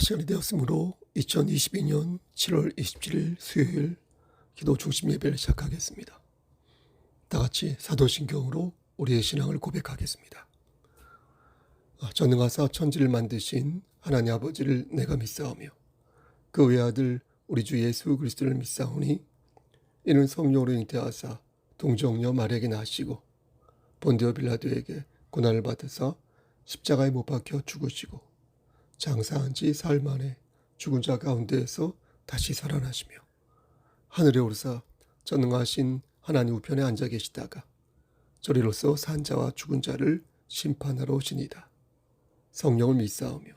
시간이 되었으므로 2022년 7월 27일 수요일 기도 중심 예배를 시작하겠습니다. 다 같이 사도신경으로 우리의 신앙을 고백하겠습니다. 전능하사 천지를 만드신 하나님 아버지를 내가 믿사오며 그 외아들 우리 주 예수 그리스도를 믿사오니 이는 성령으로 잉태하사 동정녀 마리아에게 나시고 본디오 빌라도에게 고난을 받으사 십자가에 못 박혀 죽으시고 장사한 지 사흘 만에 죽은 자 가운데에서 다시 살아나시며 하늘에 오르사 전능하신 하나님 우편에 앉아 계시다가 저리로서 산 자와 죽은 자를 심판하러 오시니이다. 성령을 믿사오며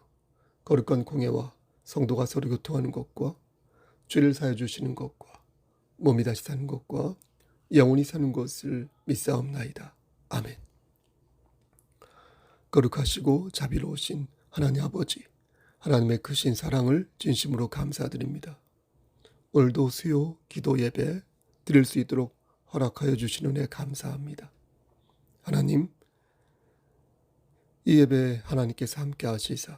거룩한 공예와 성도가 서로 교통하는 것과 죄를 사해 주시는 것과 몸이 다시 사는 것과 영원히 사는 것을 믿사옵나이다. 아멘. 거룩하시고 자비로우신 하나님 아버지, 하나님의 크신 사랑을 진심으로 감사드립니다. 오늘도 수요 기도 예배 드릴 수 있도록 허락하여 주신 은혜 감사합니다. 하나님, 이 예배 하나님께서 함께 하시사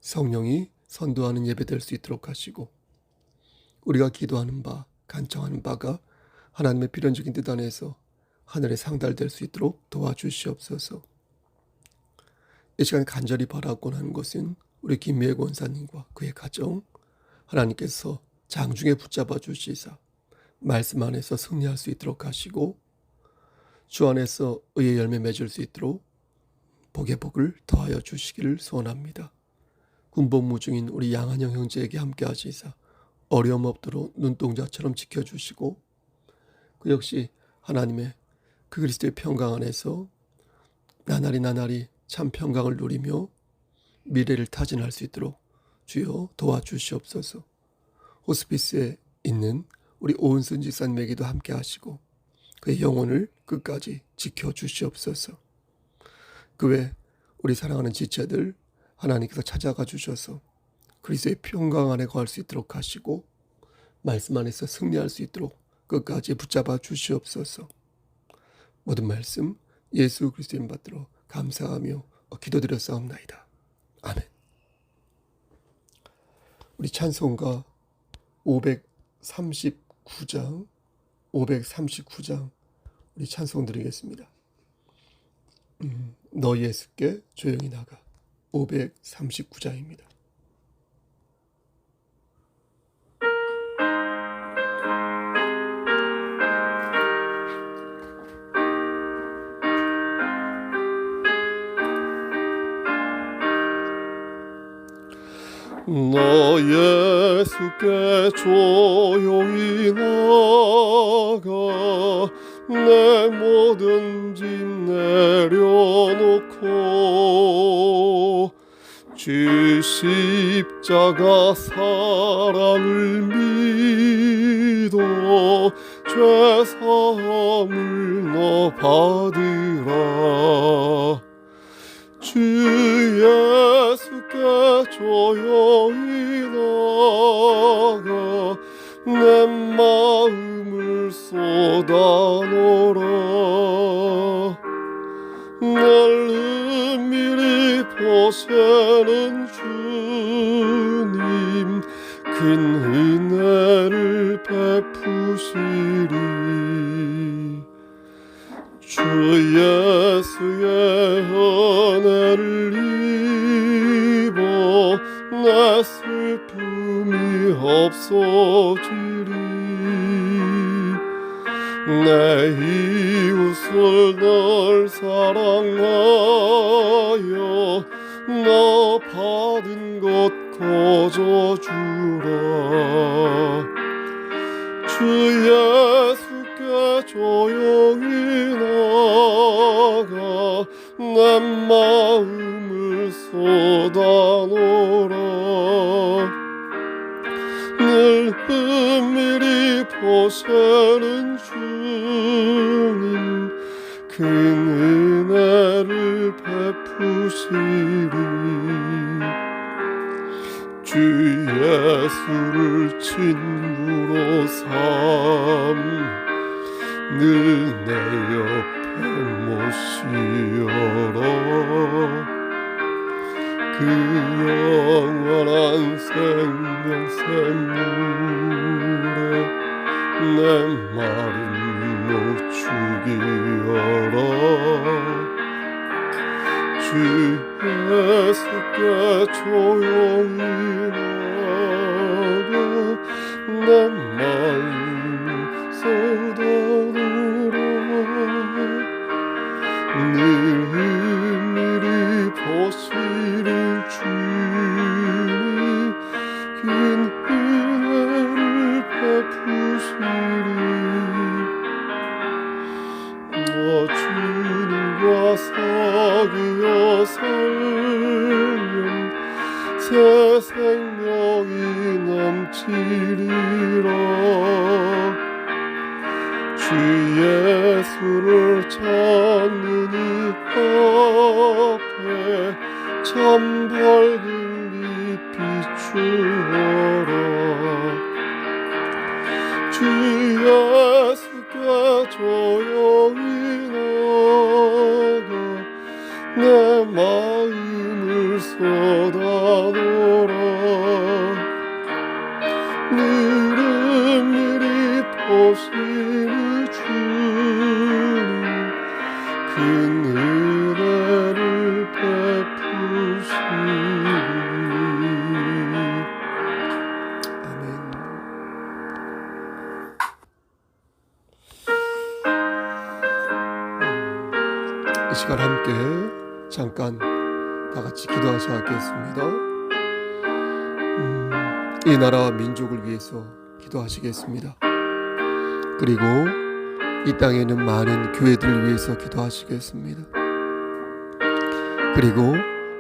성령이 선도하는 예배 될 수 있도록 하시고 우리가 기도하는 바, 간청하는 바가 하나님의 필연적인 뜻 안에서 하늘에 상달될 수 있도록 도와주시옵소서. 이 시간 간절히 바라곤 하는 것은 우리 김미애 권사님과 그의 가정, 하나님께서 장중에 붙잡아 주시사 말씀 안에서 승리할 수 있도록 하시고 주 안에서 의의 열매 맺을 수 있도록 복의 복을 더하여 주시기를 소원합니다. 군복무 중인 우리 양한영 형제에게 함께 하시사 어려움 없도록 눈동자처럼 지켜주시고 그 역시 하나님의 그 그리스도의 평강 안에서 나날이 참 평강을 누리며 미래를 타진할 수 있도록 주여 도와주시옵소서. 호스피스에 있는 우리 오은순 집사님에게도 함께 하시고 그의 영혼을 끝까지 지켜주시옵소서. 그 외 우리 사랑하는 지체들 하나님께서 찾아가 주셔서 그리스도의 평강 안에 거할 수 있도록 하시고 말씀 안에서 승리할 수 있도록 끝까지 붙잡아 주시옵소서. 모든 말씀 예수 그리스도인 받들어 감사하며 기도드렸사옵나이다. 아멘. 우리 찬송가 539장 우리 찬송 드리겠습니다. 너 예수께 조용히 나가 539장입니다. 너 예수께 조용히 나가 내 모든 짐 내려놓고 주 십자가 사랑을 믿어 죄사함을 너 받으라. 주 예수께 조용히 나가 내 마음을 쏟아놓으라. 날 은밀히 보시는 주님 큰 은혜를 베푸시리. 주 예수의 은혜를 입어 내 슬픔이 없어지리. 내 이웃을 널 사랑하여 너 받은 것 거저주라. 주 예수께 조용히 나가 내 마음을 쏟아놓으라. 늘 은밀히 보시는 주님 큰 은혜를 베푸시리. 주 예수를 친구로 삼 늘 내 옆에 모시어라. 그 영원한 생명 샘물에 내 마른 목 죽이어라. 주 예수께 조용히 나가 내 마음 쏟아놓으라. 늘 은밀히 보시는 주님 긴 은혜를 베푸시리. 너 주님과 사귀어 살면 새 생명이 넘치리라. 주 예수를 찾는 이 앞에 참 밝음이 비추어라. 주 예수께 조용히 나가 내 마음을 쏟아놓으라. 늘 은밀히 보시는 주님 큰 은혜를 베푸시리. 아멘. 이 시간 함께 잠깐 다 같이 기도하셔야겠습니다. 이 나라와 민족을 위해서 기도하시겠습니다. 그리고 이 땅에 있는 많은 교회들을 위해서 기도하시겠습니다. 그리고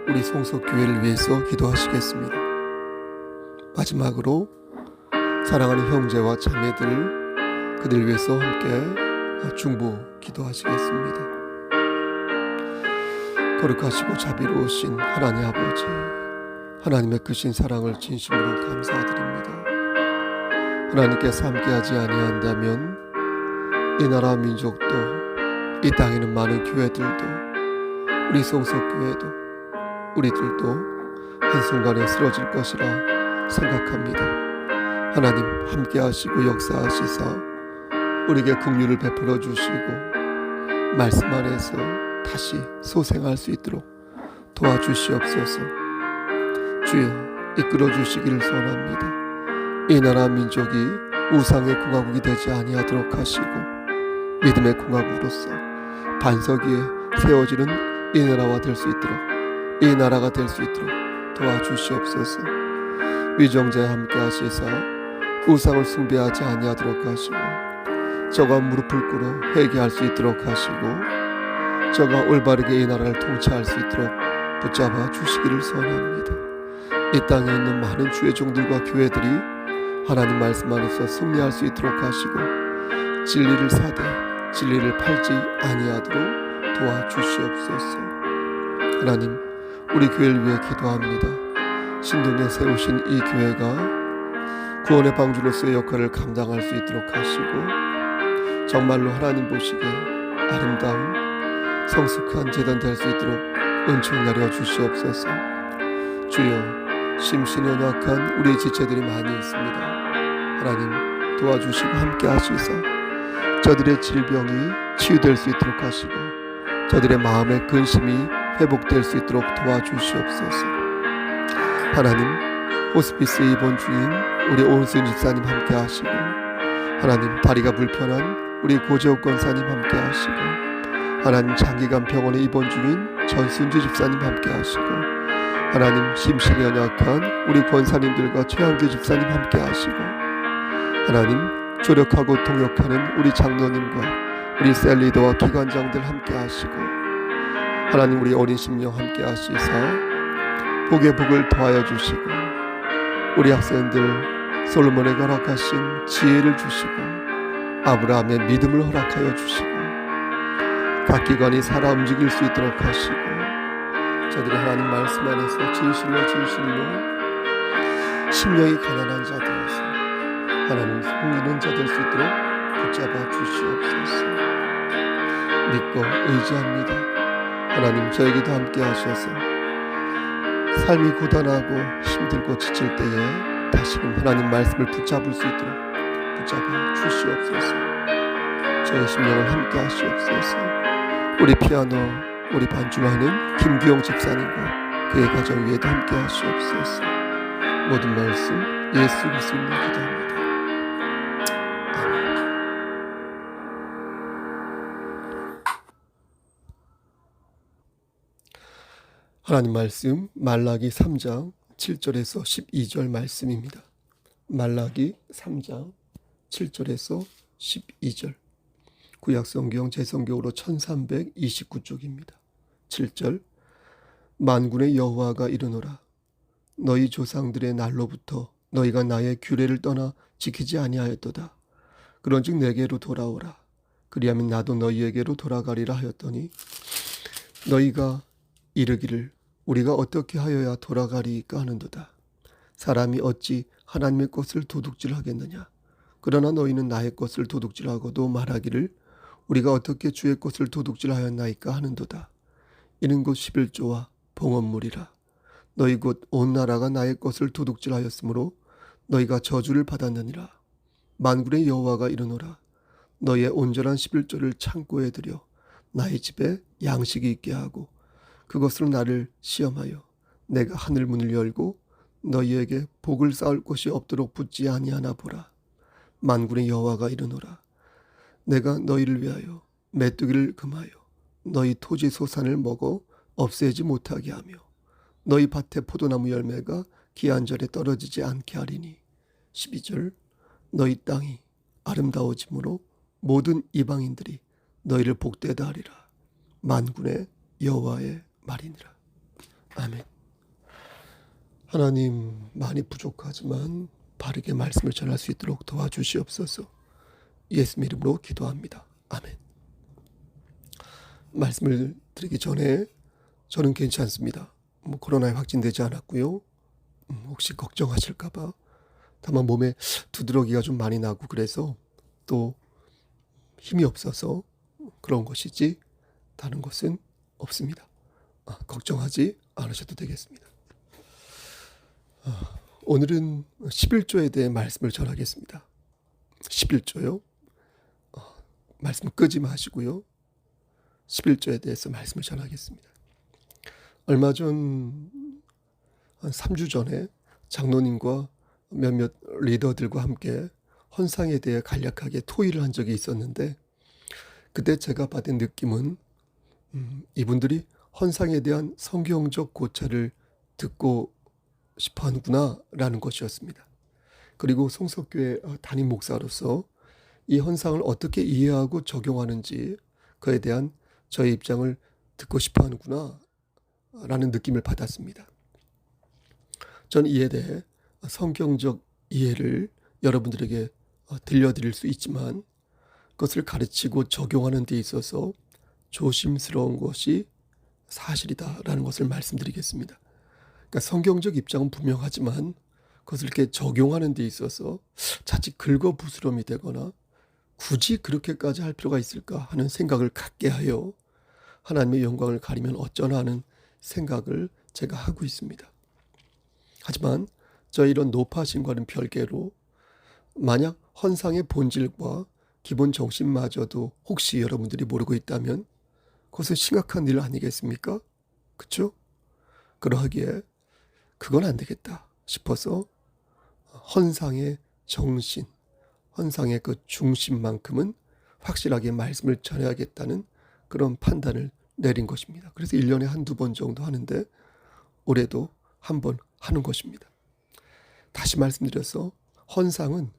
우리 송석교회를 위해서 기도하시겠습니다. 마지막으로 사랑하는 형제와 자매들, 그들 위해서 함께 중보 기도하시겠습니다. 거룩하시고 자비로우신 하나님 아버지, 하나님의 크신 사랑을 진심으로 감사드립니다. 하나님께서 함께하지 아니한다면 이 나라 민족도, 이 땅에 있는 많은 교회들도, 우리 송석교회도, 우리들도 한순간에 쓰러질 것이라 생각합니다. 하나님 함께하시고 역사하시사 우리에게 긍휼을 베풀어 주시고 말씀 안에서 다시 소생할 수 있도록 도와주시옵소서. 주여 이끌어 주시기를 소원합니다. 이 나라 민족이 우상의 공화국이 되지 아니하도록 하시고 믿음의 공화국으로서 반석 위에 세워지는 이 나라가 될 수 있도록 도와주시옵소서. 위정자에 함께 하시사 우상을 숭배하지 아니하도록 하시고 저가 무릎을 꿇어 회개할 수 있도록 하시고 저가 올바르게 이 나라를 통치할 수 있도록 붙잡아 주시기를 소원합니다. 이 땅에 있는 많은 주의 종들과 교회들이 하나님 말씀 안에서 승리할 수 있도록 하시고 진리를 사되 진리를 팔지 아니하도록 도와주시옵소서. 하나님 우리 교회를 위해 기도합니다. 신동에 세우신 이 교회가 구원의 방주로서의 역할을 감당할 수 있도록 하시고 정말로 하나님 보시기에 아름다운 성숙한 제단 될 수 있도록 은총 내려 주시옵소서. 주여 심신이 연약한 우리 지체들이 많이 있습니다. 하나님 도와주시고 함께 하시사 저들의 질병이 치유될 수 있도록 하시고 저들의 마음의 근심이 회복될 수 있도록 도와주시옵소서. 하나님 호스피스 입원 중인 우리 오은순 집사님 함께 하시고 하나님 다리가 불편한 우리 고재욱 권사님 함께 하시고 하나님 장기간 병원에 입원 중인 전순주 집사님 함께 하시고 하나님 심신이 연약한 우리 권사님들과 최한규 집사님 함께 하시고 하나님 조력하고 동역하는 우리 장로님과 우리 셀리더와 기관장들 함께 하시고 하나님 우리 어린 심령 함께 하시사 복의 복을 더하여 주시고 우리 학생들 솔로몬에게 허락하신 지혜를 주시고 아브라함의 믿음을 허락하여 주시고 각 기관이 살아 움직일 수 있도록 하시고 저들이 하나님 말씀 안에서 진실로 심령이 가난한 자 되어서 하나님 섬기는 자 될 수 있도록 붙잡아 주시옵소서. 믿고 의지합니다. 하나님 저에게도 함께 하셔서 삶이 고단하고 힘들고 지칠 때에 다시금 하나님 말씀을 붙잡을 수 있도록 붙잡아 주시옵소서. 저의 심령을 함께 하시옵소서. 우리 피아노, 우리 반주로 하는 김규영 집사님과 그의 가정 위에도 함께 하시옵소서. 모든 말씀 예수 그리스도로 기도합니다. 아멘. 하나님 말씀 말라기 3장 7절에서 12절 말씀입니다. 말라기 3장 7절에서 12절 구약성경 제성경으로 1329쪽입니다. 7절 만군의 여호와가 이르노라 너희 조상들의 날로부터 너희가 나의 규례를 떠나 지키지 아니하였도다. 그런즉 내게로 돌아오라. 그리하면 나도 너희에게로 돌아가리라 하였더니 너희가 이르기를 우리가 어떻게 하여야 돌아가리까 하는도다. 사람이 어찌 하나님의 것을 도둑질하겠느냐. 그러나 너희는 나의 것을 도둑질하고도 말하기를 우리가 어떻게 주의 것을 도둑질하였나이까 하는도다. 이는 곧 11조와 봉헌물이라. 너희 곧 온 나라가 나의 것을 도둑질하였으므로 너희가 저주를 받았느니라. 만군의 여호와가 이르노라 너희의 온전한 11조를 창고에 들여 나의 집에 양식이 있게 하고 그것으로 나를 시험하여 내가 하늘 문을 열고 너희에게 복을 쌓을 곳이 없도록 붙지 아니하나 보라. 만군의 여호와가 이르노라 내가 너희를 위하여 메뚜기를 금하여 너희 토지 소산을 먹어 없애지 못하게 하며 너희 밭의 포도나무 열매가 기한절에 떨어지지 않게 하리니 12절 너희 땅이 아름다워짐으로 모든 이방인들이 너희를 복되다 하리라. 만군의 여호와의 말이니라. 아멘. 하나님 많이 부족하지만 바르게 말씀을 전할 수 있도록 도와주시옵소서. 예수 이름으로 기도합니다. 아멘. 말씀을 드리기 전에 저는 괜찮습니다. 코로나에 확진되지 않았고요. 혹시 걱정하실까봐 다만 몸에 두드러기가 좀 많이 나고 그래서 또 힘이 없어서 그런 것이지 다른 것은 없습니다. 걱정하지 않으셔도 되겠습니다. 오늘은 11조에 대해 말씀을 전하겠습니다. 11조요. 말씀 끄지 마시고요. 11조에 대해서 말씀을 전하겠습니다. 얼마 전 한 3주 전에 장로님과 몇몇 리더들과 함께 헌상에 대해 간략하게 토의를 한 적이 있었는데 그때 제가 받은 느낌은 이분들이 헌상에 대한 성경적 고찰을 듣고 싶어 하는구나 라는 것이었습니다. 그리고 송석교회 담임 목사로서 이 헌상을 어떻게 이해하고 적용하는지 그에 대한 저의 입장을 듣고 싶어 하는구나 라는 느낌을 받았습니다. 전 이에 대해 성경적 이해를 여러분들에게 들려드릴 수 있지만 그것을 가르치고 적용하는 데 있어서 조심스러운 것이 사실이다라는 것을 말씀드리겠습니다. 그러니까 성경적 입장은 분명하지만 그것을 이렇게 적용하는 데 있어서 자칫 긁어부스럼이 되거나 굳이 그렇게까지 할 필요가 있을까 하는 생각을 갖게 하여 하나님의 영광을 가리면 어쩌나 하는 생각을 제가 하고 있습니다. 하지만 저희 이런 노파심과는 별개로 만약 헌상의 본질과 기본 정신마저도 혹시 여러분들이 모르고 있다면 그것은 심각한 일 아니겠습니까? 그렇죠? 그러하기에 그건 안 되겠다 싶어서 헌상의 정신, 헌상의 그 중심만큼은 확실하게 말씀을 전해야겠다는 그런 판단을 내린 것입니다. 그래서 1년에 한두 번 정도 하는데 올해도 한 번 하는 것입니다. 다시 말씀드려서 헌상은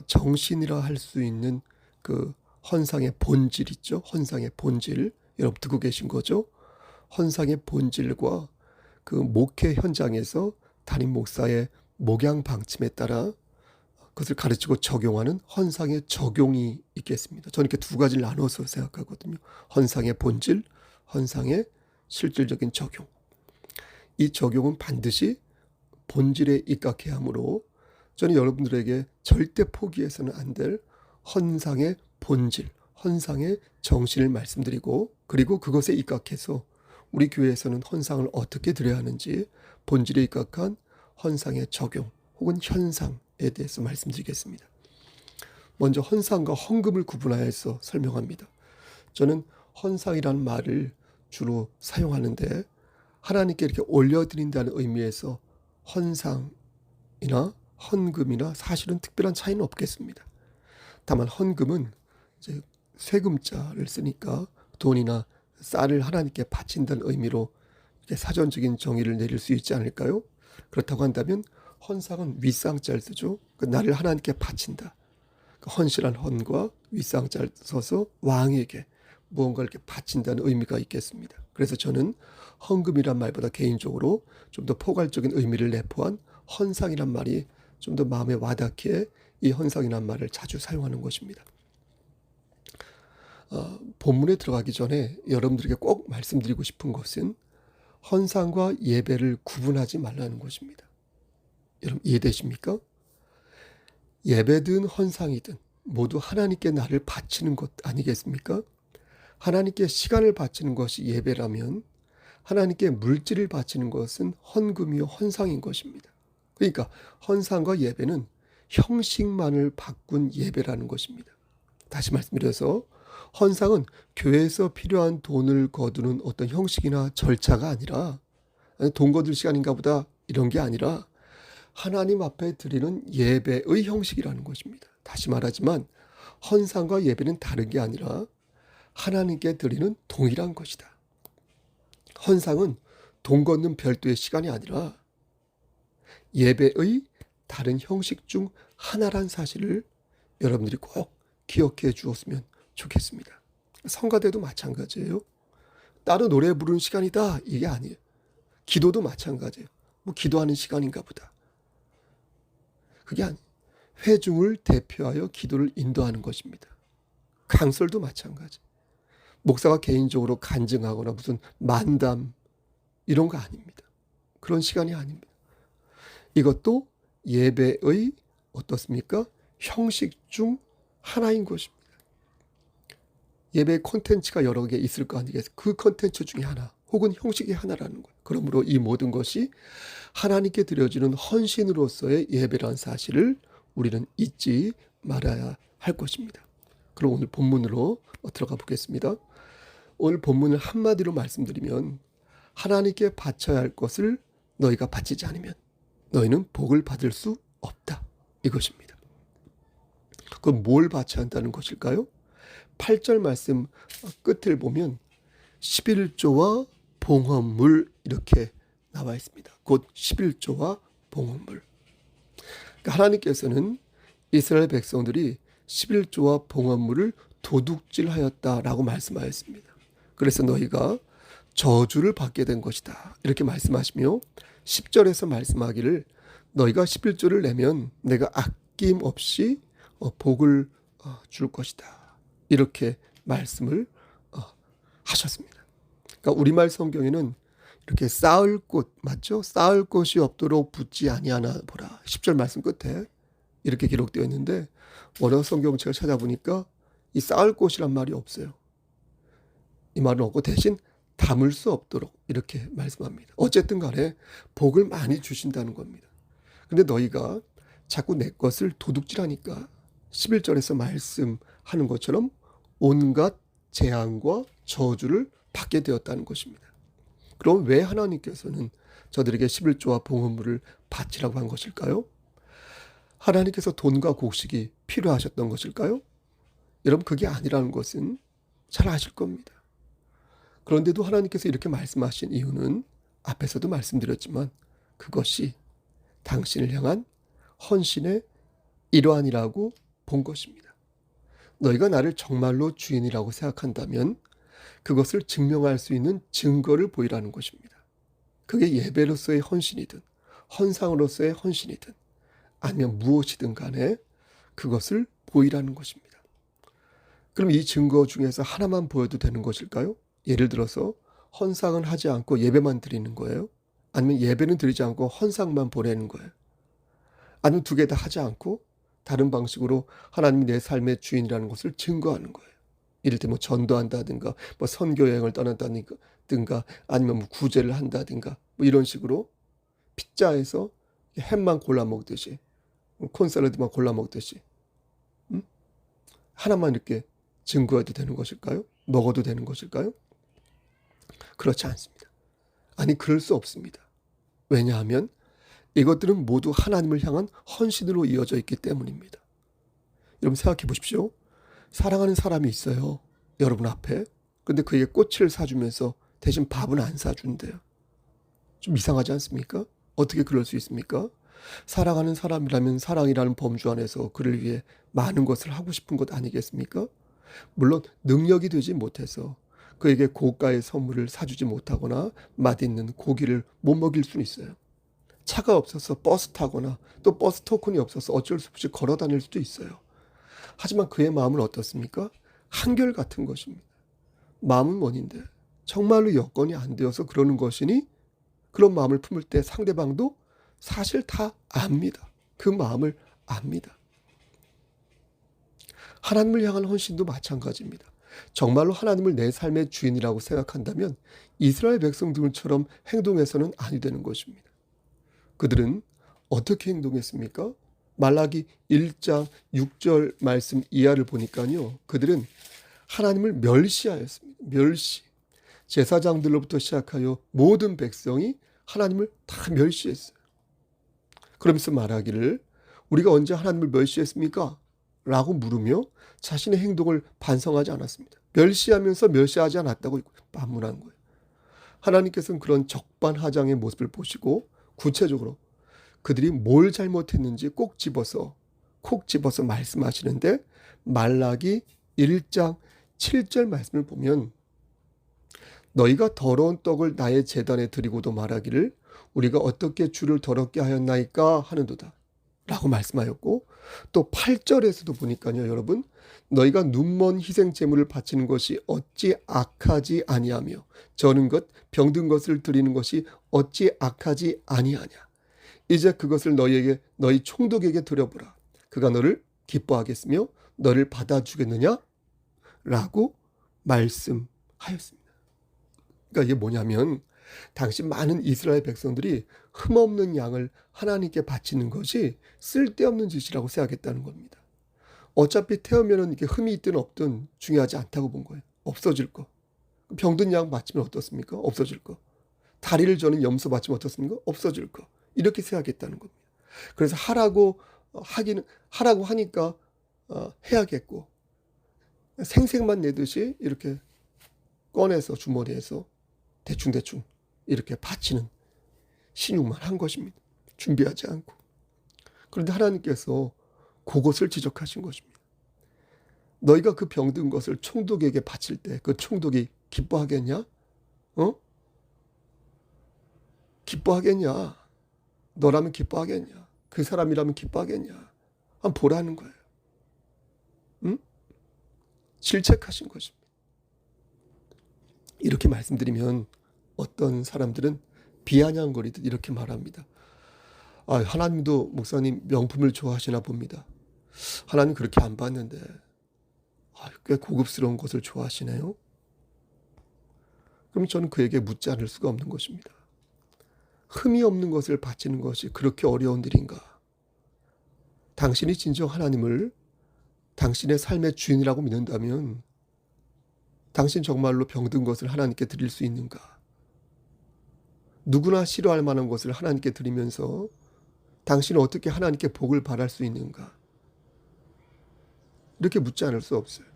정신이라 할 수 있는 그 헌상의 본질 있죠. 헌상의 본질 여러분 듣고 계신 거죠. 헌상의 본질과 그 목회 현장에서 담임 목사의 목양 방침에 따라 그것을 가르치고 적용하는 헌상의 적용이 있겠습니다. 저는 이렇게 두 가지를 나눠서 생각하거든요. 헌상의 본질, 헌상의 실질적인 적용. 이 적용은 반드시 본질에 입각해야 하므로 저는 여러분들에게 절대 포기해서는 안 될 헌상의 본질, 헌상의 정신을 말씀드리고 그리고 그것에 입각해서 우리 교회에서는 헌상을 어떻게 드려야 하는지 본질에 입각한 헌상의 적용 혹은 현상에 대해서 말씀드리겠습니다. 먼저 헌상과 헌금을 구분하여서 설명합니다. 저는 헌상이라는 말을 주로 사용하는데 하나님께 이렇게 올려드린다는 의미에서 헌상이나 헌금이나 사실은 특별한 차이는 없겠습니다. 다만 헌금은 이제 세금자를 쓰니까 돈이나 쌀을 하나님께 바친다는 의미로 이렇게 사전적인 정의를 내릴 수 있지 않을까요? 그렇다고 한다면 헌상은 윗상자를 쓰죠. 나를 하나님께 바친다. 헌실한 헌과 윗상자를 써서 왕에게 무언가를 이렇게 바친다는 의미가 있겠습니다. 그래서 저는 헌금이란 말보다 개인적으로 좀 더 포괄적인 의미를 내포한 헌상이란 말이 좀 더 마음에 와닿기에 이 헌상이란 말을 자주 사용하는 것입니다. 본문에 들어가기 전에 여러분들에게 꼭 말씀드리고 싶은 것은 헌상과 예배를 구분하지 말라는 것입니다. 여러분 이해되십니까? 예배든 헌상이든 모두 하나님께 나를 바치는 것 아니겠습니까? 하나님께 시간을 바치는 것이 예배라면 하나님께 물질을 바치는 것은 헌금이요 헌상인 것입니다. 그러니까 헌상과 예배는 형식만을 바꾼 예배라는 것입니다. 다시 말씀드려서 헌상은 교회에서 필요한 돈을 거두는 어떤 형식이나 절차가 아니라 돈 거둘 시간인가 보다 이런 게 아니라 하나님 앞에 드리는 예배의 형식이라는 것입니다. 다시 말하지만 헌상과 예배는 다른 게 아니라 하나님께 드리는 동일한 것이다. 헌상은 돈 걷는 별도의 시간이 아니라 예배의 다른 형식 중 하나란 사실을 여러분들이 꼭 기억해 주었으면 좋겠습니다. 성가대도 마찬가지예요. 따로 노래 부르는 시간이다 이게 아니에요. 기도도 마찬가지예요. 뭐 기도하는 시간인가 보다. 그게 아니에요. 회중을 대표하여 기도를 인도하는 것입니다. 강설도 마찬가지. 목사가 개인적으로 간증하거나 무슨 만담 이런 거 아닙니다. 그런 시간이 아닙니다. 이것도 예배의 어떻습니까? 형식 중 하나인 것입니다. 예배 콘텐츠가 여러 개 있을 거 아니겠어요? 그 콘텐츠 중에 하나 혹은 형식이 하나라는 거예요. 그러므로 이 모든 것이 하나님께 드려지는 헌신으로서의 예배라는 사실을 우리는 잊지 말아야 할 것입니다. 그럼 오늘 본문으로 들어가 보겠습니다. 오늘 본문을 한마디로 말씀드리면 하나님께 바쳐야 할 것을 너희가 바치지 않으면 너희는 복을 받을 수 없다. 이것입니다. 그럼 뭘 바쳐야 한다는 것일까요? 8절 말씀 끝을 보면 11조와 봉헌물 이렇게 나와 있습니다. 곧 11조와 봉헌물. 그러니까 하나님께서는 이스라엘 백성들이 11조와 봉헌물을 도둑질하였다라고 말씀하였습니다. 그래서 너희가 저주를 받게 된 것이다. 이렇게 말씀하시며 10절에서 말씀하기를 너희가 11조를 내면 내가 아낌없이 복을 줄 것이다. 이렇게 말씀을 하셨습니다. 그러니까 우리말 성경에는 이렇게 쌓을 곳 맞죠? 쌓을 곳이 없도록 붙지 아니하나 보라. 10절 말씀 끝에 이렇게 기록되어 있는데 원어 성경책을 찾아보니까 이 쌓을 곳이란 말이 없어요. 이 말은 없고 대신 담을 수 없도록 이렇게 말씀합니다. 어쨌든 간에 복을 많이 주신다는 겁니다. 근데 너희가 자꾸 내 것을 도둑질하니까 11절에서 말씀하는 것처럼 온갖 재앙과 저주를 받게 되었다는 것입니다. 그럼 왜 하나님께서는 저들에게 11조와 봉헌물을 바치라고 한 것일까요? 하나님께서 돈과 곡식이 필요하셨던 것일까요? 여러분 그게 아니라는 것은 잘 아실 겁니다. 그런데도 하나님께서 이렇게 말씀하신 이유는 앞에서도 말씀드렸지만 그것이 당신을 향한 헌신의 일환이라고 본 것입니다. 너희가 나를 정말로 주인이라고 생각한다면 그것을 증명할 수 있는 증거를 보이라는 것입니다. 그게 예배로서의 헌신이든 헌상으로서의 헌신이든 아니면 무엇이든 간에 그것을 보이라는 것입니다. 그럼 이 증거 중에서 하나만 보여도 되는 것일까요? 예를 들어서 헌상은 하지 않고 예배만 드리는 거예요? 아니면 예배는 드리지 않고 헌상만 보내는 거예요? 아니면 두 개 다 하지 않고 다른 방식으로 하나님이 내 삶의 주인이라는 것을 증거하는 거예요. 이를테면 전도한다든가 선교 여행을 떠난다든가 한다든가 아니면 뭐 구제를 한다든가 뭐 이런 식으로 피자에서 햄만 골라 먹듯이 콘샐러드만 골라 먹듯이 하나만 이렇게 증거해도 되는 것일까요? 먹어도 되는 것일까요? 그렇지 않습니다. 아니, 그럴 수 없습니다. 왜냐하면 이것들은 모두 하나님을 향한 헌신으로 이어져 있기 때문입니다. 여러분 생각해 보십시오. 사랑하는 사람이 있어요. 여러분 앞에. 근데 그에게 꽃을 사주면서 대신 밥은 안 사준대요. 좀 이상하지 않습니까? 어떻게 그럴 수 있습니까? 사랑하는 사람이라면 사랑이라는 범주 안에서 그를 위해 많은 것을 하고 싶은 것 아니겠습니까? 물론 능력이 되지 못해서 그에게 고가의 선물을 사주지 못하거나 맛있는 고기를 못 먹일 수는 있어요. 차가 없어서 버스 타거나 또 버스 토큰이 없어서 어쩔 수 없이 걸어 다닐 수도 있어요. 하지만 그의 마음은 어떻습니까? 한결같은 것입니다. 마음은 원인데 정말로 여건이 안 되어서 그러는 것이니 그런 마음을 품을 때 상대방도 사실 다 압니다. 그 마음을 압니다. 하나님을 향한 헌신도 마찬가지입니다. 정말로 하나님을 내 삶의 주인이라고 생각한다면 이스라엘 백성들처럼 행동해서는 아니 되는 것입니다. 그들은 어떻게 행동했습니까? 말라기 1장 6절 말씀 이하를 보니까요. 그들은 하나님을 멸시하였습니다. 멸시. 제사장들로부터 시작하여 모든 백성이 하나님을 다 멸시했어요. 그러면서 말하기를 우리가 언제 하나님을 멸시했습니까? 라고 물으며 자신의 행동을 반성하지 않았습니다. 멸시하면서 멸시하지 않았다고 반문한 거예요. 하나님께서는 그런 적반하장의 모습을 보시고 구체적으로 그들이 뭘 잘못했는지 콕 집어서 말씀하시는데 말라기 1장 7절 말씀을 보면 너희가 더러운 떡을 나의 제단에 드리고도 말하기를 우리가 어떻게 주를 더럽게 하였나이까 하는도다 라고 말씀하였고 또 8절에서도 보니까요 여러분 너희가 눈먼 희생 제물을 바치는 것이 어찌 악하지 아니하며 저는 것 병든 것을 드리는 것이 어찌 악하지 아니하냐 이제 그것을 너희 총독에게 드려보라 그가 너를 기뻐하겠으며 너를 받아주겠느냐 라고 말씀하였습니다. 그러니까 이게 뭐냐면 당시 많은 이스라엘 백성들이 흠없는 양을 하나님께 바치는 것이 쓸데없는 짓이라고 생각했다는 겁니다. 어차피 태우면은 이게 흠이 있든 없든 중요하지 않다고 본 거예요. 없어질 거. 병든 양 바치면 어떻습니까? 없어질 거. 다리를 저는 염소 바치면 어떻습니까? 없어질 거. 이렇게 생각했다는 겁니다. 그래서 하라고 하니까 해야겠고 생색만 내듯이 이렇게 꺼내서 주머니에서 대충 이렇게 바치는 신용만 한 것입니다. 준비하지 않고. 그런데 하나님께서 그것을 지적하신 것입니다. 너희가 그 병든 것을 총독에게 바칠 때 그 총독이 기뻐하겠냐? 기뻐하겠냐? 너라면 기뻐하겠냐? 그 사람이라면 기뻐하겠냐? 한번 보라는 거예요. 응? 질책하신 것입니다. 이렇게 말씀드리면 어떤 사람들은 비아냥거리듯 이렇게 말합니다. 하나님도 목사님 명품을 좋아하시나 봅니다. 하나님 그렇게 안 봤는데 꽤 고급스러운 것을 좋아하시네요. 그럼 저는 그에게 묻지 않을 수가 없는 것입니다. 흠이 없는 것을 바치는 것이 그렇게 어려운 일인가? 당신이 진정 하나님을 당신의 삶의 주인이라고 믿는다면 당신 정말로 병든 것을 하나님께 드릴 수 있는가? 누구나 싫어할 만한 것을 하나님께 드리면서 당신은 어떻게 하나님께 복을 바랄 수 있는가? 이렇게 묻지 않을 수 없어요.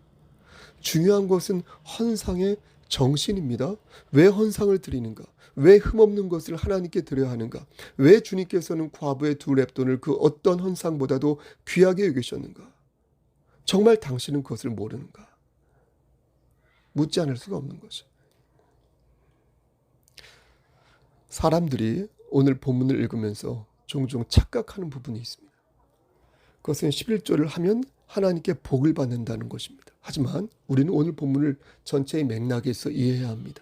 중요한 것은 헌상의 정신입니다. 왜 헌상을 드리는가? 왜 흠없는 것을 하나님께 드려야 하는가? 왜 주님께서는 과부의 2렙돈을 그 어떤 헌상보다도 귀하게 여기셨는가? 정말 당신은 그것을 모르는가? 묻지 않을 수가 없는 거죠. 사람들이 오늘 본문을 읽으면서 종종 착각하는 부분이 있습니다. 그것은 11조를 하면 하나님께 복을 받는다는 것입니다. 하지만 우리는 오늘 본문을 전체의 맥락에서 이해해야 합니다.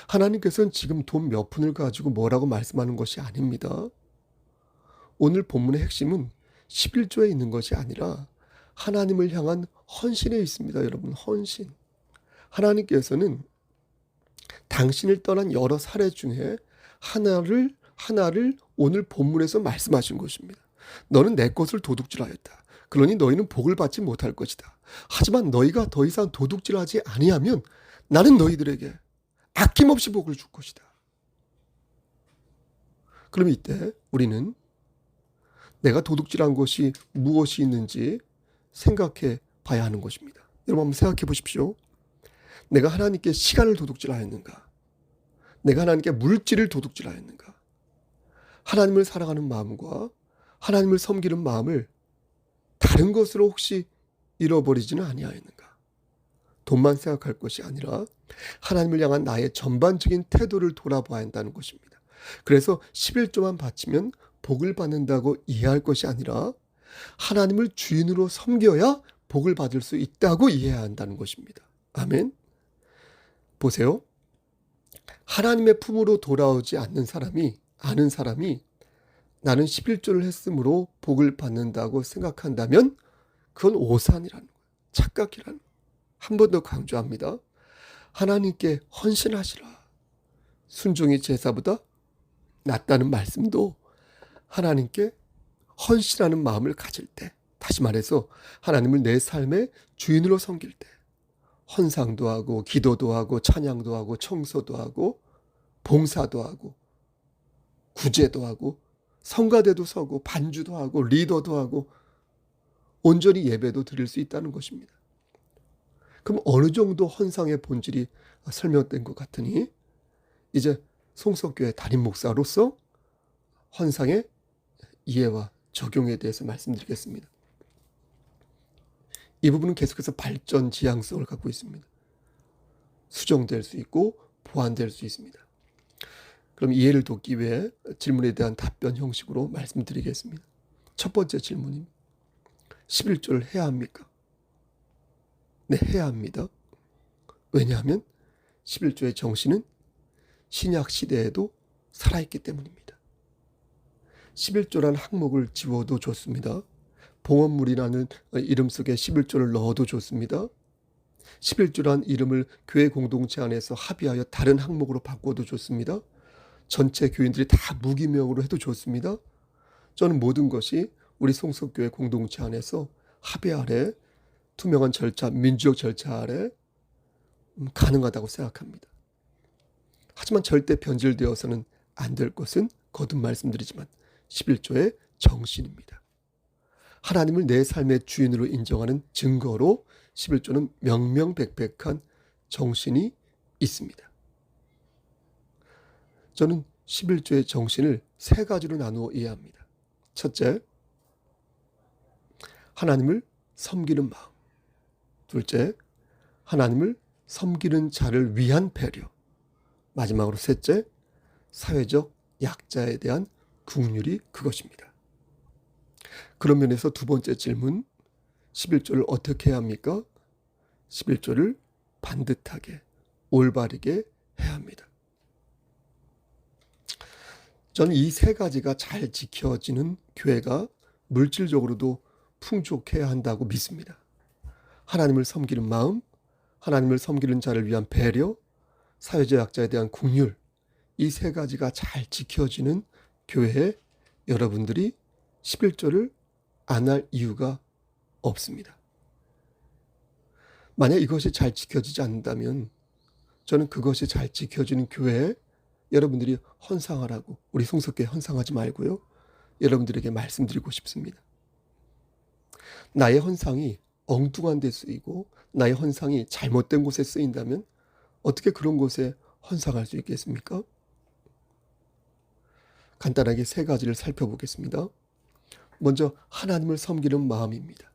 하나님께서는 지금 돈 몇 푼을 가지고 뭐라고 말씀하는 것이 아닙니다. 오늘 본문의 핵심은 11조에 있는 것이 아니라 하나님을 향한 헌신에 있습니다. 여러분, 헌신. 하나님께서는 당신을 떠난 여러 사례 중에 하나를 오늘 본문에서 말씀하신 것입니다. 너는 내 것을 도둑질하였다. 그러니 너희는 복을 받지 못할 것이다. 하지만 너희가 더 이상 도둑질하지 아니하면 나는 너희들에게 아낌없이 복을 줄 것이다. 그럼 이때 우리는 내가 도둑질한 것이 무엇이 있는지 생각해 봐야 하는 것입니다. 여러분 한번 생각해 보십시오. 내가 하나님께 시간을 도둑질하였는가? 내가 하나님께 물질을 도둑질하였는가? 하나님을 사랑하는 마음과 하나님을 섬기는 마음을 다른 것으로 혹시 잃어버리지는 아니하였는가? 돈만 생각할 것이 아니라 하나님을 향한 나의 전반적인 태도를 돌아봐야 한다는 것입니다. 그래서 11조만 바치면 복을 받는다고 이해할 것이 아니라 하나님을 주인으로 섬겨야 복을 받을 수 있다고 이해해야 한다는 것입니다. 아멘. 보세요. 하나님의 품으로 돌아오지 않는 사람이, 아는 사람이 나는 11조를 했으므로 복을 받는다고 생각한다면 그건 오산이라는 거예요. 착각이라는 거예요. 한 번 더 강조합니다. 하나님께 헌신하시라. 순종이 제사보다 낫다는 말씀도 하나님께 헌신하는 마음을 가질 때, 다시 말해서 하나님을 내 삶의 주인으로 섬길 때 헌상도 하고 기도도 하고 찬양도 하고 청소도 하고 봉사도 하고 구제도 하고 성가대도 서고 반주도 하고 리더도 하고 온전히 예배도 드릴 수 있다는 것입니다. 그럼 어느 정도 헌상의 본질이 설명된 것 같으니 이제 송석교회 담임 목사로서 헌상의 이해와 적용에 대해서 말씀드리겠습니다. 이 부분은 계속해서 발전 지향성을 갖고 있습니다. 수정될 수 있고 보완될 수 있습니다. 그럼 이해를 돕기 위해 질문에 대한 답변 형식으로 말씀드리겠습니다. 첫 번째 질문입니다. 11조를 해야 합니까? 네, 해야 합니다. 왜냐하면 11조의 정신은 신약 시대에도 살아있기 때문입니다. 11조라는 항목을 지워도 좋습니다. 봉헌물이라는 이름 속에 11조를 넣어도 좋습니다. 11조란 이름을 교회 공동체 안에서 합의하여 다른 항목으로 바꿔도 좋습니다. 전체 교인들이 다 무기명으로 해도 좋습니다. 저는 모든 것이 우리 송석교회 공동체 안에서 합의 아래 투명한 절차, 민주적 절차 아래 가능하다고 생각합니다. 하지만 절대 변질되어서는 안 될 것은 거듭 말씀드리지만 11조의 정신입니다. 하나님을 내 삶의 주인으로 인정하는 증거로 11조는 명명백백한 정신이 있습니다. 저는 11조의 정신을 세 가지로 나누어 이해합니다. 첫째, 하나님을 섬기는 마음. 둘째, 하나님을 섬기는 자를 위한 배려. 마지막으로 셋째, 사회적 약자에 대한 긍휼이 그것입니다. 그런 면에서 두 번째 질문, 11조를 어떻게 해야 합니까? 11조를 반듯하게, 올바르게 해야 합니다. 저는 이 세 가지가 잘 지켜지는 교회가 물질적으로도 풍족해야 한다고 믿습니다. 하나님을 섬기는 마음, 하나님을 섬기는 자를 위한 배려, 사회적 약자에 대한 긍휼, 이 세 가지가 잘 지켜지는 교회에 여러분들이 11조를 안 할 이유가 없습니다. 만약 이것이 잘 지켜지지 않는다면 저는 그것이 잘 지켜지는 교회에 여러분들이 헌상하라고, 우리 송석교회 헌상하지 말고요, 여러분들에게 말씀드리고 싶습니다. 나의 헌상이 엉뚱한 데 쓰이고 나의 헌상이 잘못된 곳에 쓰인다면 어떻게 그런 곳에 헌상할 수 있겠습니까? 간단하게 세 가지를 살펴보겠습니다. 먼저 하나님을 섬기는 마음입니다.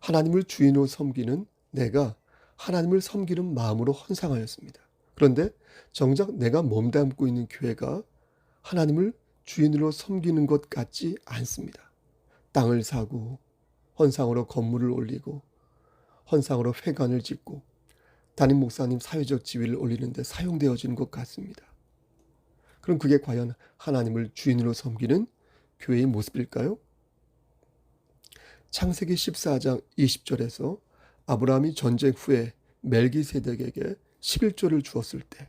하나님을 주인으로 섬기는 내가 하나님을 섬기는 마음으로 헌상하였습니다. 그런데 정작 내가 몸담고 있는 교회가 하나님을 주인으로 섬기는 것 같지 않습니다. 땅을 사고 헌상으로 건물을 올리고 헌상으로 회관을 짓고 담임 목사님 사회적 지위를 올리는데 사용되어지는 것 같습니다. 그럼 그게 과연 하나님을 주인으로 섬기는 교회의 모습일까요? 창세기 14장 20절에서 아브라함이 전쟁 후에 멜기세덱에게 11조를 주었을 때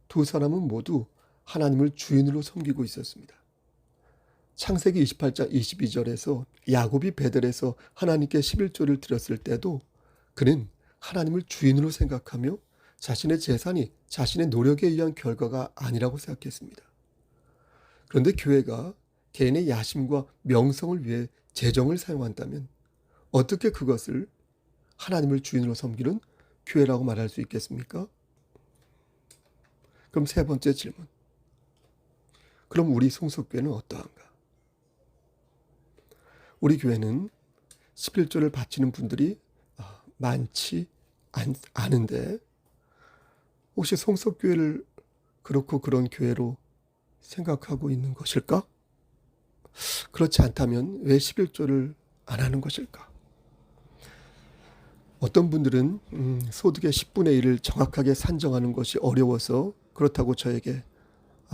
두 사람은 모두 하나님을 주인으로 섬기고 있었습니다. 창세기 28장 22절에서 야곱이 베델에서 하나님께 11조를 드렸을 때도 그는 하나님을 주인으로 생각하며 자신의 재산이 자신의 노력에 의한 결과가 아니라고 생각했습니다. 그런데 교회가 개인의 야심과 명성을 위해 재정을 사용한다면 어떻게 그것을 하나님을 주인으로 섬기는 교회라고 말할 수 있겠습니까? 그럼 세 번째 질문. 그럼 우리 성속교회는 어떠한가? 우리 교회는 11조를 바치는 분들이 많지 않은데 혹시 성속교회를 그렇고 그런 교회로 생각하고 있는 것일까? 그렇지 않다면 왜 11조를 안 하는 것일까? 어떤 분들은 소득의 10분의 1을 정확하게 산정하는 것이 어려워서 그렇다고 저에게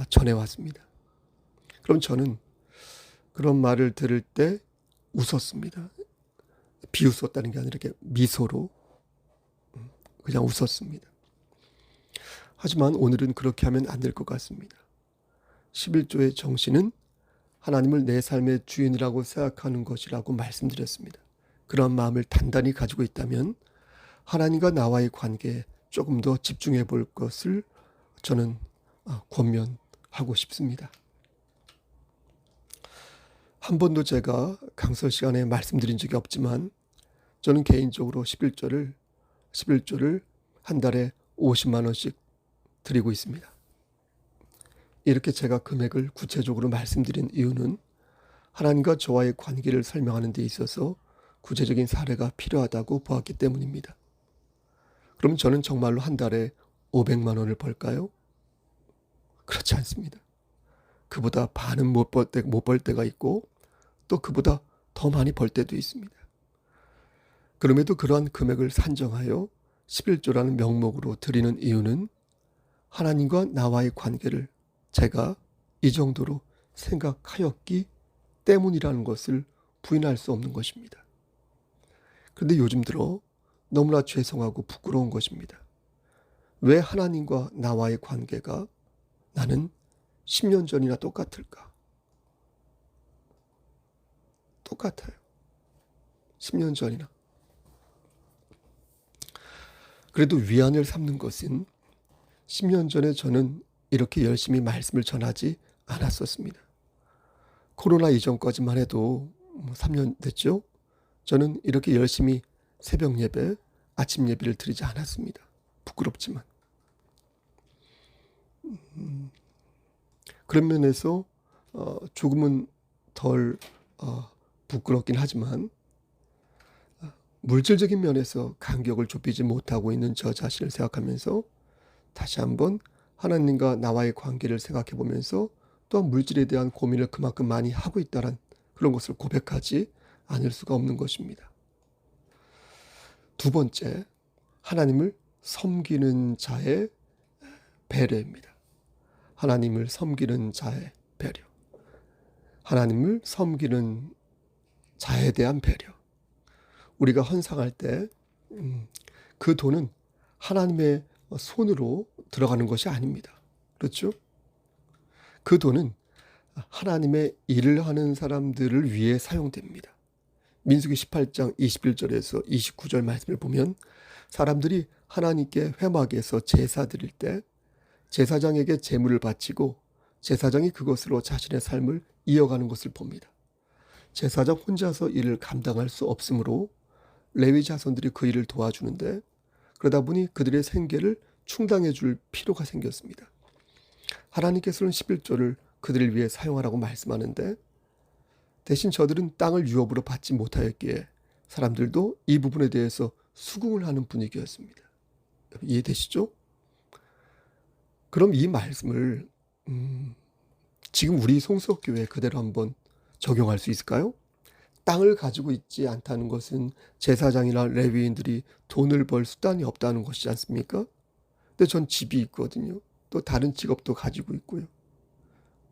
전해왔습니다. 그럼 저는 그런 말을 들을 때 웃었습니다. 비웃었다는 게 아니라 이렇게 미소로 그냥 웃었습니다. 하지만 오늘은 그렇게 하면 안 될 것 같습니다. 11조의 정신은 하나님을 내 삶의 주인이라고 생각하는 것이라고 말씀드렸습니다. 그런 마음을 단단히 가지고 있다면 하나님과 나와의 관계에 조금 더 집중해 볼 것을 저는 권면하고 싶습니다. 한 번도 제가 강설 시간에 말씀드린 적이 없지만 저는 개인적으로 11조를 한 달에 50만 원씩 드리고 있습니다. 이렇게 제가 금액을 구체적으로 말씀드린 이유는 하나님과 저와의 관계를 설명하는 데 있어서 구체적인 사례가 필요하다고 보았기 때문입니다. 그럼 저는 정말로 한 달에 500만 원을 벌까요? 그렇지 않습니다. 그보다 반은 못 벌 때가 있고 또 그보다 더 많이 벌 때도 있습니다. 그럼에도 그러한 금액을 산정하여 11조라는 명목으로 드리는 이유는 하나님과 나와의 관계를 제가 이 정도로 생각하였기 때문이라는 것을 부인할 수 없는 것입니다. 그런데 요즘 들어 너무나 죄송하고 부끄러운 것입니다. 왜 하나님과 나와의 관계가 나는 10년 전이나 똑같을까? 똑같아요. 10년 전이나. 그래도 위안을 삼는 것은 10년 전에 저는 이렇게 열심히 말씀을 전하지 않았었습니다. 코로나 이전까지만 해도 3년 됐죠? 저는 이렇게 열심히 새벽 예배, 아침 예배를 드리지 않았습니다. 부끄럽지만. 그런 면에서 조금은 덜 부끄럽긴 하지만 물질적인 면에서 간격을 좁히지 못하고 있는 저 자신을 생각하면서 다시 한번 하나님과 나와의 관계를 생각해 보면서 또한 물질에 대한 고민을 그만큼 많이 하고 있다는 그런 것을 고백하지 않을 수가 없는 것입니다. 두 번째, 하나님을 섬기는 자의 배려입니다. 하나님을 섬기는 자의 배려. 하나님을 섬기는 자에 대한 배려. 우리가 헌상할 때 그 돈은 하나님의 손으로 들어가는 것이 아닙니다. 그렇죠? 그 돈은 하나님의 일을 하는 사람들을 위해 사용됩니다. 민수기 18장 21절에서 29절 말씀을 보면 사람들이 하나님께 회막에서 제사 드릴 때 제사장에게 제물을 바치고 제사장이 그것으로 자신의 삶을 이어가는 것을 봅니다. 제사장 혼자서 일을 감당할 수 없으므로 레위 자손들이 그 일을 도와주는데 그러다 보니 그들의 생계를 충당해 줄 필요가 생겼습니다. 하나님께서는 11조를 그들을 위해 사용하라고 말씀하는데 대신 저들은 땅을 유업으로 받지 못하였기에 사람들도 이 부분에 대해서 수긍을 하는 분위기였습니다. 이해되시죠? 그럼 이 말씀을 지금 우리 송수교회에 그대로 한번 적용할 수 있을까요? 땅을 가지고 있지 않다는 것은 제사장이나 레위인들이 돈을 벌 수단이 없다는 것이지 않습니까? 근데 전 집이 있거든요. 또 다른 직업도 가지고 있고요.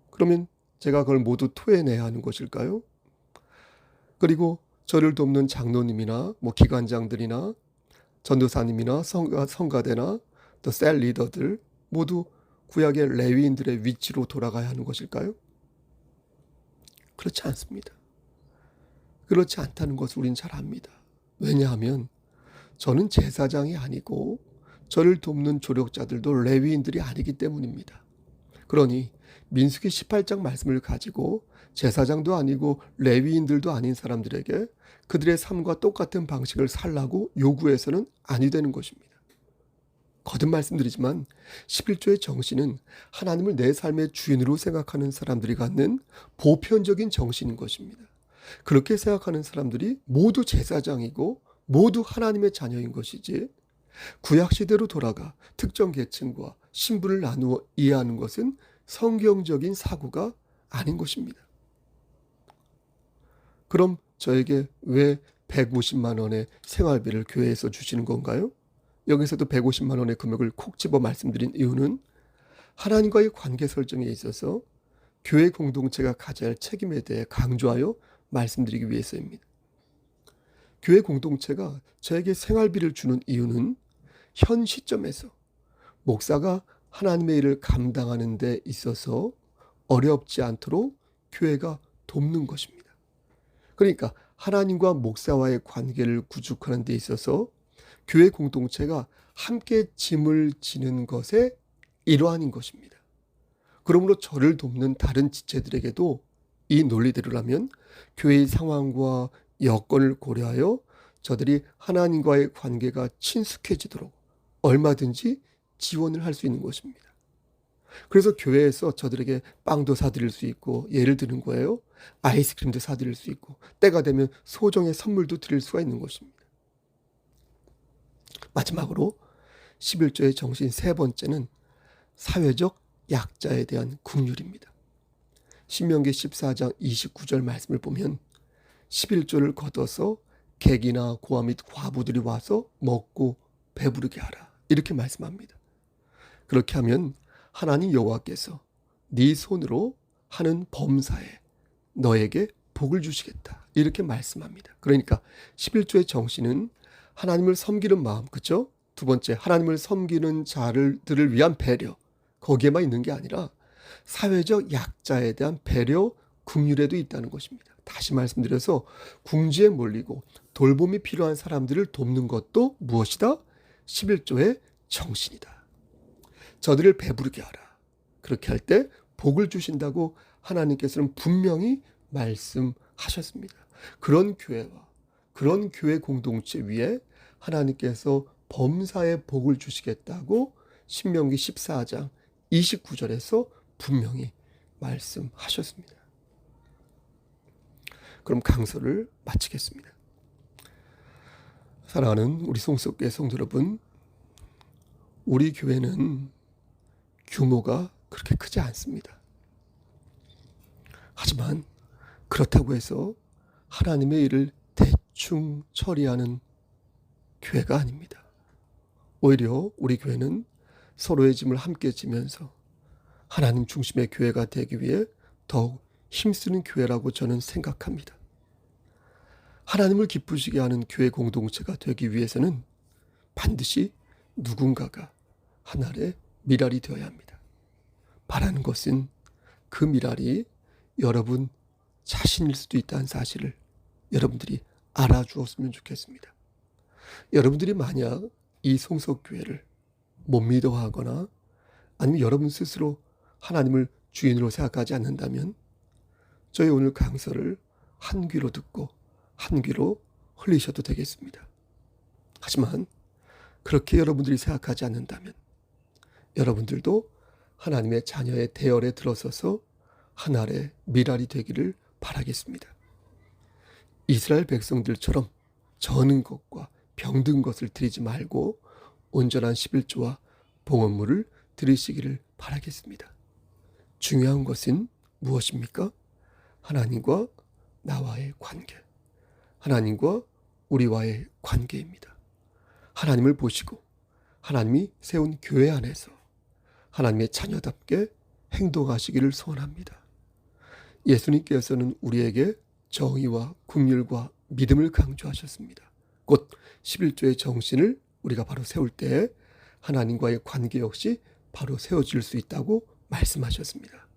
그러면 제가 그걸 모두 토해내야 하는 것일까요? 그리고 저를 돕는 장로님이나 기관장들이나 전도사님이나 성가대나 또 셀 리더들 모두 구약의 레위인들의 위치로 돌아가야 하는 것일까요? 그렇지 않습니다. 그렇지 않다는 것을 우린 잘 압니다. 왜냐하면 저는 제사장이 아니고 저를 돕는 조력자들도 레위인들이 아니기 때문입니다. 그러니 민수기 18장 말씀을 가지고 제사장도 아니고 레위인들도 아닌 사람들에게 그들의 삶과 똑같은 방식을 살라고 요구해서는 아니 되는 것입니다. 거듭 말씀드리지만 11조의 정신은 하나님을 내 삶의 주인으로 생각하는 사람들이 갖는 보편적인 정신인 것입니다. 그렇게 생각하는 사람들이 모두 제사장이고 모두 하나님의 자녀인 것이지, 구약시대로 돌아가 특정 계층과 신분을 나누어 이해하는 것은 성경적인 사고가 아닌 것입니다. 그럼 저에게 왜 150만 원의 생활비를 교회에서 주시는 건가요? 여기서도 150만 원의 금액을 콕 집어 말씀드린 이유는 하나님과의 관계 설정에 있어서 교회 공동체가 가져야 할 책임에 대해 강조하여 말씀드리기 위해서입니다. 교회 공동체가 저에게 생활비를 주는 이유는 현 시점에서 목사가 하나님의 일을 감당하는 데 있어서 어렵지 않도록 교회가 돕는 것입니다. 그러니까 하나님과 목사와의 관계를 구축하는 데 있어서 교회 공동체가 함께 짐을 지는 것의 일환인 것입니다. 그러므로 저를 돕는 다른 지체들에게도 이 논리대로라면 교회의 상황과 여건을 고려하여 저들이 하나님과의 관계가 친숙해지도록 얼마든지 지원을 할 수 있는 것입니다. 그래서 교회에서 저들에게 빵도 사드릴 수 있고, 예를 드는 거예요, 아이스크림도 사드릴 수 있고, 때가 되면 소정의 선물도 드릴 수가 있는 것입니다. 마지막으로 11조의 정신 세 번째는 사회적 약자에 대한 긍휼입니다. 신명기 14장 29절 말씀을 보면 11조를 걷어서 객이나 고아 및 과부들이 와서 먹고 배부르게 하라, 이렇게 말씀합니다. 그렇게 하면 하나님 여호와께서 네 손으로 하는 범사에 너에게 복을 주시겠다, 이렇게 말씀합니다. 그러니까 11조의 정신은 하나님을 섬기는 마음, 그렇죠? 두 번째, 하나님을 섬기는 자들을 위한 배려, 거기에만 있는 게 아니라 사회적 약자에 대한 배려, 긍휼에도 있다는 것입니다. 다시 말씀드려서 궁지에 몰리고 돌봄이 필요한 사람들을 돕는 것도 무엇이다? 11조의 정신이다. 저들을 배부르게 하라. 그렇게 할 때 복을 주신다고 하나님께서는 분명히 말씀하셨습니다. 그런 교회와 그런 교회 공동체 위에 하나님께서 범사에 복을 주시겠다고 신명기 14장 29절에서 분명히 말씀하셨습니다. 그럼 강서를 마치겠습니다. 사랑하는 우리 송석교회 성도 여러분, 우리 교회는 규모가 그렇게 크지 않습니다. 하지만 그렇다고 해서 하나님의 일을 대충 처리하는 교회가 아닙니다. 오히려 우리 교회는 서로의 짐을 함께 지면서 하나님 중심의 교회가 되기 위해 더욱 힘쓰는 교회라고 저는 생각합니다. 하나님을 기쁘시게 하는 교회 공동체가 되기 위해서는 반드시 누군가가 하나의 미랄이 되어야 합니다. 바라는 것은 그 미랄이 여러분 자신일 수도 있다는 사실을 여러분들이 알아주었으면 좋겠습니다. 여러분들이 만약 이 송석교회를 못 믿어하거나 아니면 여러분 스스로 하나님을 주인으로 생각하지 않는다면 저희 오늘 강서를 한 귀로 듣고 한 귀로 흘리셔도 되겠습니다. 하지만 그렇게 여러분들이 생각하지 않는다면 여러분들도 하나님의 자녀의 대열에 들어서서 하나의 미랄이 되기를 바라겠습니다. 이스라엘 백성들처럼 저는 것과 병든 것을 드리지 말고 온전한 11조와 봉헌물을 드리시기를 바라겠습니다. 중요한 것은 무엇입니까? 하나님과 나와의 관계, 하나님과 우리와의 관계입니다. 하나님을 보시고 하나님이 세운 교회 안에서 하나님의 자녀답게 행동하시기를 소원합니다. 예수님께서는 우리에게 정의와 긍휼과 믿음을 강조하셨습니다. 곧 11조의 정신을 우리가 바로 세울 때에 하나님과의 관계 역시 바로 세워질 수 있다고 말씀하셨습니다.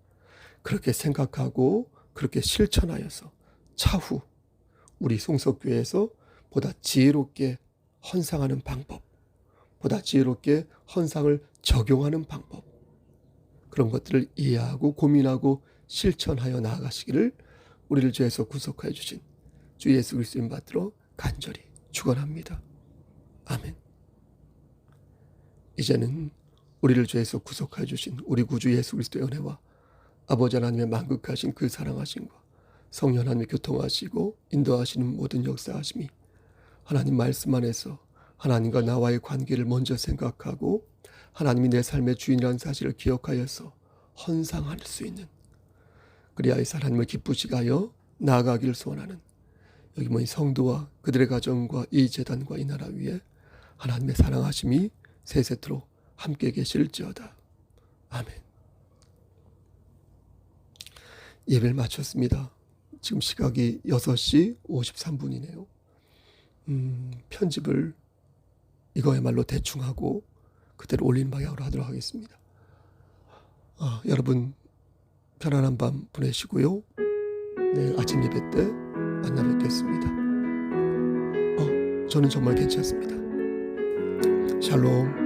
그렇게 생각하고 그렇게 실천하여서 차후 우리 송석교회에서 보다 지혜롭게 헌상하는 방법, 보다 지혜롭게 헌상을 적용하는 방법, 그런 것들을 이해하고 고민하고 실천하여 나아가시기를 우리를 죄에서 구속하여 주신 주 예수 그리스도인 받들어 간절히 축원합니다. 아멘. 이제는 우리를 죄에서 구속하여 주신 우리 구주 예수 그리스도의 은혜와 아버지 하나님의 만극하신 그 사랑하심과 성령 하나님의 교통하시고 인도하시는 모든 역사하심이 하나님 말씀 안에서 하나님과 나와의 관계를 먼저 생각하고 하나님이 내 삶의 주인이라는 사실을 기억하여서 헌상할 수 있는, 그리하여 하나님을 기쁘시게 하여 나아가기를 소원하는 여기 모인 성도와 그들의 가정과 이 재단과 이 나라 위에 하나님의 사랑하심이 세세토록 함께 계실지어다. 아멘. 예배를 마쳤습니다. 지금 시각이 6시 53분이네요. 편집을 이거야말로 대충 하고 그대로 올리는 방향으로 하도록 하겠습니다. 여러분 편안한 밤 보내시고요. 내일 아침 예배 때 만나 뵙겠습니다. 저는 정말 괜찮습니다. 샬롬.